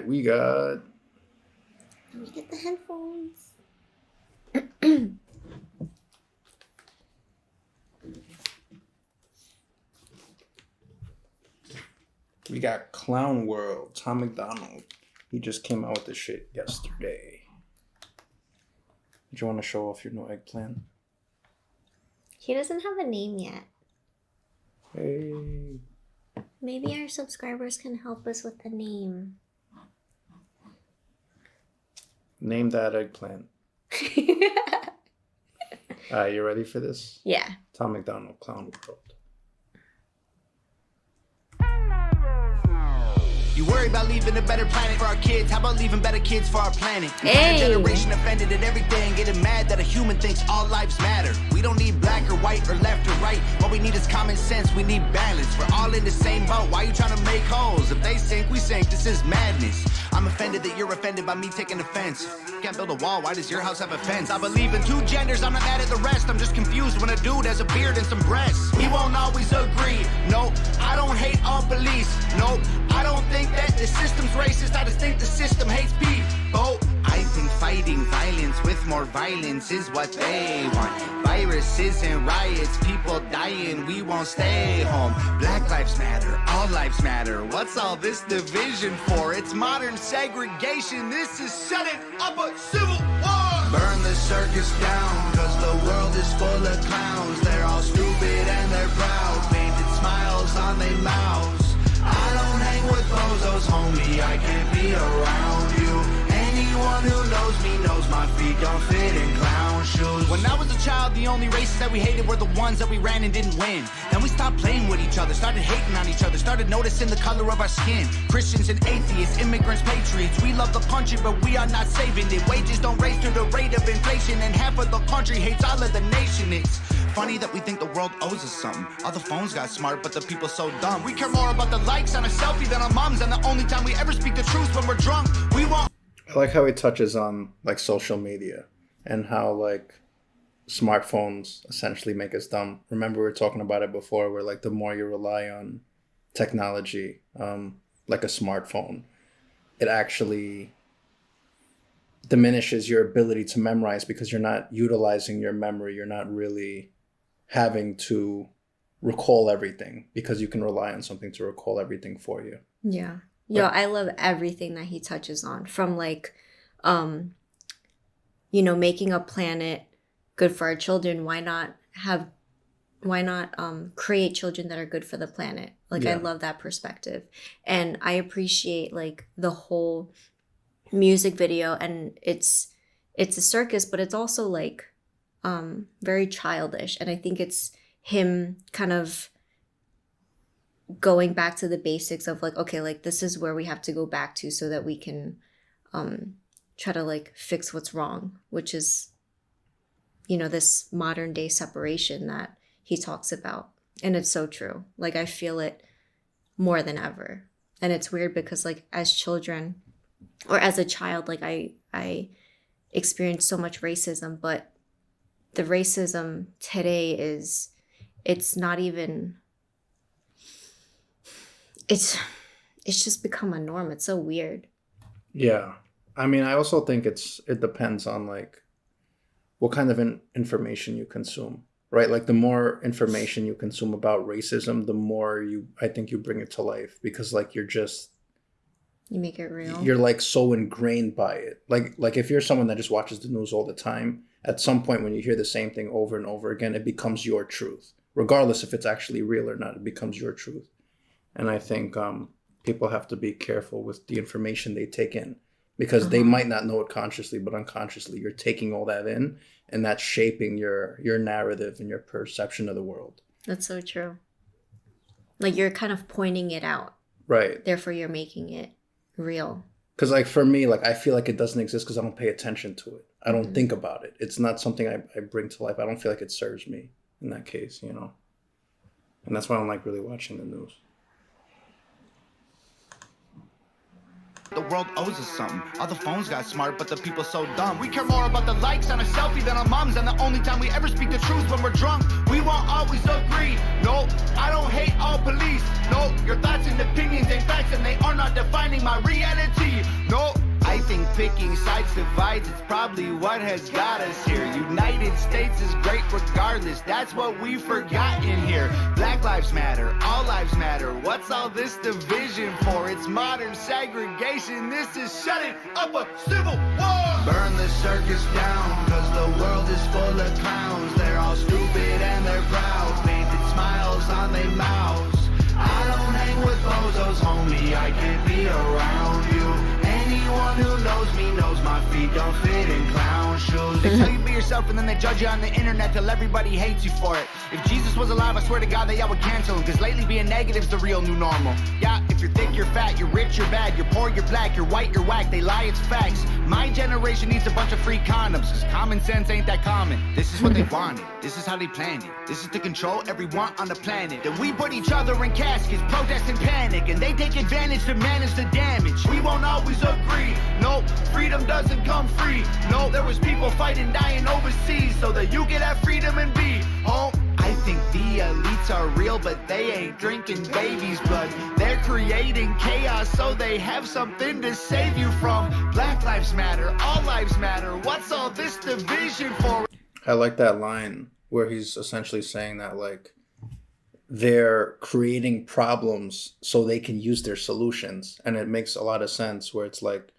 right, we got. Let me get the headphones. We got Clown World, Tom MacDonald. He just came out with this shit yesterday. Do you want to show off your new eggplant? He doesn't have a name yet. Hey. Maybe our subscribers can help us with the name. Name that eggplant. You ready for this? Yeah. Tom MacDonald, Clown World. You worry about leaving a better planet for our kids. How about leaving better kids for our planet? Hey. Entire generation offended at everything, getting mad that a human thinks all lives matter. We don't need black or white or left or right. What we need is common sense. We need balance. We're all in the same boat. Why you trying to make holes? If they sink, we sink. This is madness. I'm offended that you're offended by me taking offense. Can't build a wall. Why does your house have a fence? I believe in two genders. I'm not mad at the rest. I'm just confused when a dude has a beard and some breasts. We won't always agree. Nope. I don't hate all police. Nope. I don't think that the system's racist. I just think the system hates people. I think fighting violence with more violence is what they want. Viruses and riots, people dying, we won't stay home. Black lives matter, all lives matter. What's all this division for? It's modern segregation. This is setting up a civil war. Burn the circus down, cause the world is full of clowns. They're all stupid and they're proud, painted smiles on their mouths. I don't hang with bozos, homie, I can't be around you. Anyone who knows me knows my feet don't fit in clown shoes. When I was a child, the only races that we hated were the ones that we ran and didn't win. Then we stopped playing with each other, started hating on each other, started noticing the color of our skin. Christians and atheists, immigrants, patriots, we love the country, but we are not saving it. Wages don't raise to the rate of inflation, and half of the country hates all of the nation. It's funny that we think the world owes us something. All the phones got smart, but the people so dumb. We care more about the likes on a selfie than our moms, and the only time we ever speak the truth when we're drunk. We want. I like how he touches on like social media and how like smartphones essentially make us dumb. Remember we were talking about it before, where like the more you rely on technology, like a smartphone, it actually diminishes your ability to memorize because you're not utilizing your memory. You're not really having to recall everything because you can rely on something to recall everything for you. Yeah. Yo, I love everything that he touches on, from like, making a planet good for our children. Why not create children that are good for the planet? Like, I love that perspective. And I appreciate like the whole music video, and it's a circus, but it's also like, very childish. And I think it's him kind of going back to the basics of like, okay, like this is where we have to go back to so that we can try to like fix what's wrong, which is, this modern day separation that he talks about. And it's so true. Like I feel it more than ever. And it's weird because like as children or as a child, like I experienced so much racism, but the racism today it's not even, it's just become a norm. It's so weird. Yeah. I mean, I also think it depends on like what kind of information you consume, right? Like the more information you consume about racism, the more I think you bring it to life, because like you make it real. You're like so ingrained by it. Like if you're someone that just watches the news all the time, at some point when you hear the same thing over and over again, it becomes your truth. Regardless if it's actually real or not, it becomes your truth. And I think people have to be careful with the information they take in, because they might not know it consciously, but unconsciously you're taking all that in, and that's shaping your narrative and your perception of the world. That's so true. Like you're kind of pointing it out. Right. Therefore, you're making it real. Because like for me, like I feel like it doesn't exist because I don't pay attention to it. I don't think about it. It's not something I bring to life. I don't feel like it serves me in that case, And that's why I don't like really watching the news. The world owes us something. All the phones got smart, but the people so dumb. We care more about the likes on a selfie than our moms. And the only time we ever speak the truth when we're drunk. We won't always agree. No, I don't hate all police. No, your thoughts and opinions ain't facts, and they are not defining my reality. No, I think picking sides divides. It's probably what has got us here. United States is great regardless. That's what we forgot in here. Black lives matter. All lives matter. What's all this division for? It's modern segregation. This is shutting up a civil war. Burn the circus down, cause the world is full of clowns. They're all stupid and they're proud. Painted smiles on their mouths. I don't hang with bozos, homie. I can't be around you. Anyone who knows me knows my feet don't fit in clown shoes. They tell you be yourself and then they judge you on the internet till everybody hates you for it. If Jesus was alive, I swear to God that y'all would cancel him, cause lately being negative's the real new normal. Yeah, if you're thick, you're fat, you're rich, you're bad, you're poor, you're black, you're white, you're whack, they lie, it's facts. My generation needs a bunch of free condoms, cause common sense ain't that common. This is what they wanted, this is how they planned it. This is to control everyone on the planet. Then we put each other in caskets, protest and panic, and they take advantage to manage the damage. We won't always agree. No, freedom doesn't come free. No, there was people fighting, dying overseas so that you could have freedom and be home. I think the elites are real, but they ain't drinking baby's blood. They're creating chaos so they have something to save you from. Black lives matter, all lives matter. What's all this division for? I like that line where he's essentially saying that, like, they're creating problems so they can use their solutions. And it makes a lot of sense where it's like,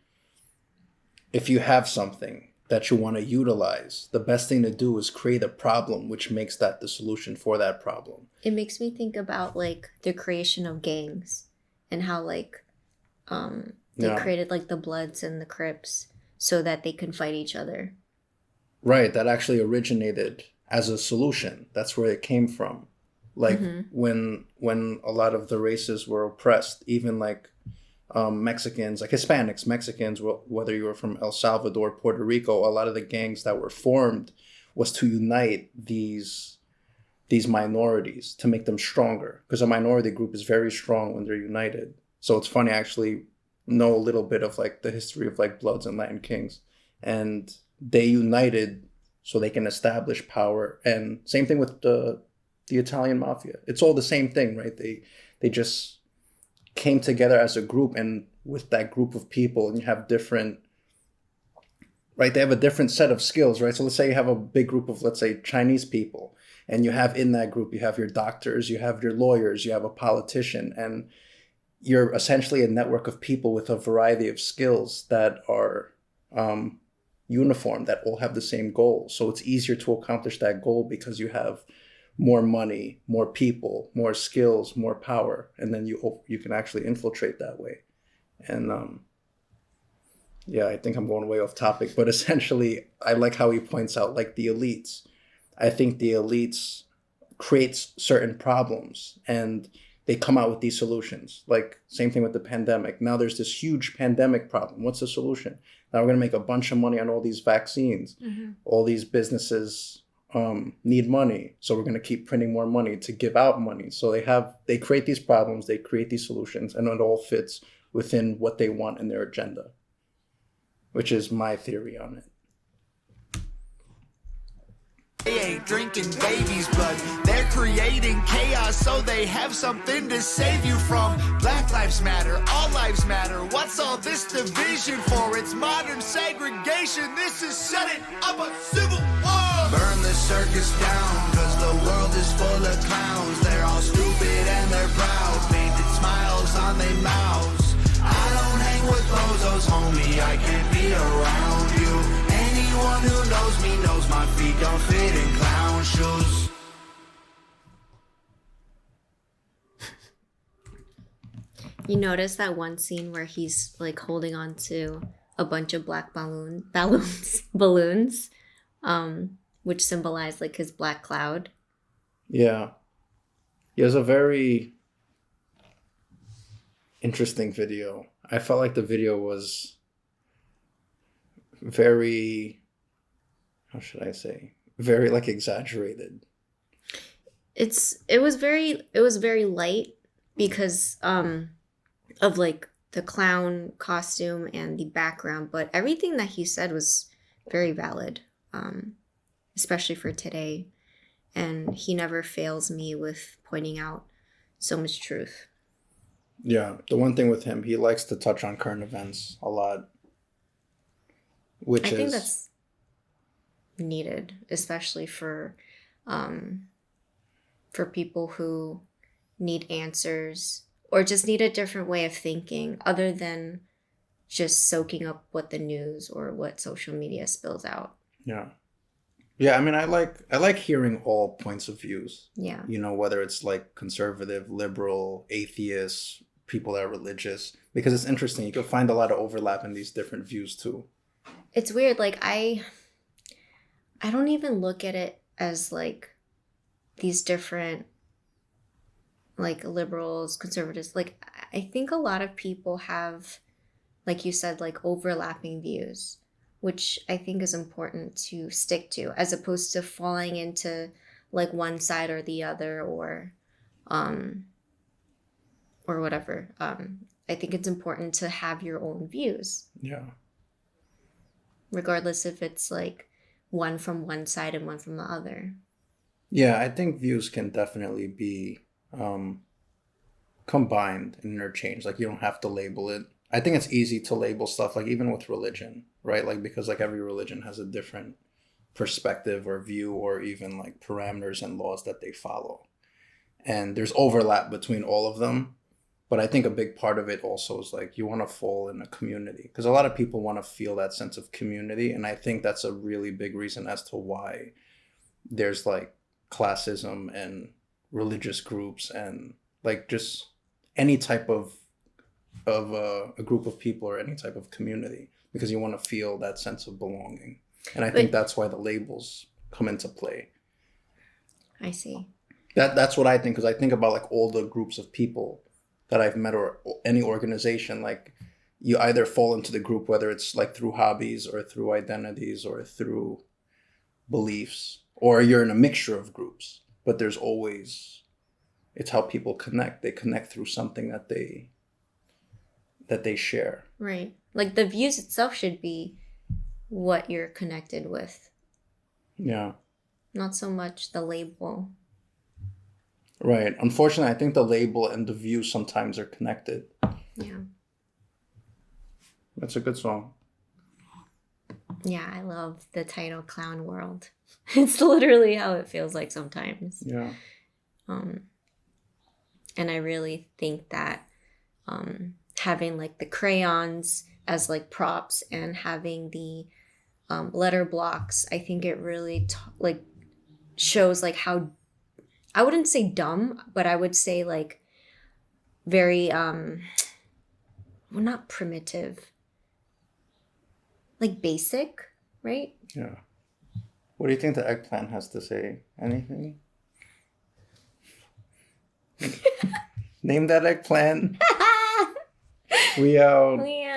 if you have something that you want to utilize, the best thing to do is create a problem which makes that the solution for that problem. It makes me think about like the creation of gangs and how like they created like the Bloods and the Crips so that they can fight each other. Right, that actually originated as a solution. That's where it came from. Like when a lot of the races were oppressed, even like Mexicans, like Hispanics, Mexicans, whether you were from El Salvador, Puerto Rico, a lot of the gangs that were formed was to unite these minorities, to make them stronger, because a minority group is very strong when they're united. So it's funny, I actually know a little bit of like the history of like Bloods and Latin Kings, and they united so they can establish power. And same thing with the Italian mafia. It's all the same thing, right? They just came together as a group, and with that group of people, and you have different, right? They have a different set of skills, right? So let's say you have a big group of, let's say, Chinese people, and you have in that group, you have your doctors, you have your lawyers, you have a politician, and you're essentially a network of people with a variety of skills that are uniform, that all have the same goal. So it's easier to accomplish that goal because you have more money, more people, more skills, more power, and then you can actually infiltrate that way. And I think I'm going way off topic, but essentially I like how he points out like the elites. I think the elites creates certain problems and they come out with these solutions. Like same thing with the pandemic. Now there's this huge pandemic problem. What's the solution? Now we're going to make a bunch of money on all these vaccines. All these businesses need money, so we're going to keep printing more money to give out money. So they create these problems, they create these solutions, and it all fits within what they want in their agenda, which is my theory on it. They ain't drinking baby's blood. They're creating chaos so they have something to save you from. Black lives matter, all lives matter. What's all this division for? It's modern segregation. This is setting up a civil war. Burn the circus down, cause the world is full of clowns. They're all stupid and they're proud. Painted smiles on their mouths. I don't hang with bozos, homie. I can't be around you. Anyone who knows me knows my feet don't fit in clown shoes. You notice that one scene where he's like holding on to a bunch of black balloons, which symbolize like his black cloud. Yeah. He has a very interesting video. I felt like the video was very, how should I say, very like exaggerated. It was very light because of like the clown costume and the background, but everything that he said was very valid, especially for today. And he never fails me with pointing out so much truth. Yeah, the one thing with him, he likes to touch on current events a lot, I think that's needed, especially for people who need answers or just need a different way of thinking other than just soaking up what the news or what social media spills out. Yeah. Yeah, I mean, I like hearing all points of views. Yeah. You know, whether it's like conservative, liberal, atheists, people that are religious, because it's interesting. You can find a lot of overlap in these different views too. It's weird. Like I don't even look at it as like these different like liberals, conservatives. Like I think a lot of people have, like you said, like overlapping views, which I think is important to stick to, as opposed to falling into like one side or the other or whatever. I think it's important to have your own views. Yeah. Regardless if it's like one from one side and one from the other. Yeah, I think views can definitely be combined and interchanged. Like you don't have to label it. I think it's easy to label stuff, like even with religion, right? Like because like every religion has a different perspective or view or even like parameters and laws that they follow. And there's overlap between all of them. But I think a big part of it also is like you want to fall in a community, because a lot of people want to feel that sense of community. And I think that's a really big reason as to why there's like classism and religious groups and like just any type of a group of people or any type of community, because you want to feel that sense of belonging. And I think that's why the labels come into play. I see. That's what I think, because I think about like all the groups of people that I've met or any organization, like you either fall into the group, whether it's like through hobbies or through identities or through beliefs, or you're in a mixture of groups, but there's always, it's how people connect. They connect through something that they share. Right. Like the views itself should be what you're connected with. Yeah. Not so much the label. Right. Unfortunately, I think the label and the view sometimes are connected. Yeah. That's a good song. Yeah, I love the title Clown World. It's literally how it feels like sometimes. Yeah. And I really think that having like the crayons as like props and having the letter blocks, I think it really like shows like how, I wouldn't say dumb, but I would say like very well, not primitive, like basic, right? Yeah. What do you think the eggplant has to say? Anything? Name that eggplant. We out. We out.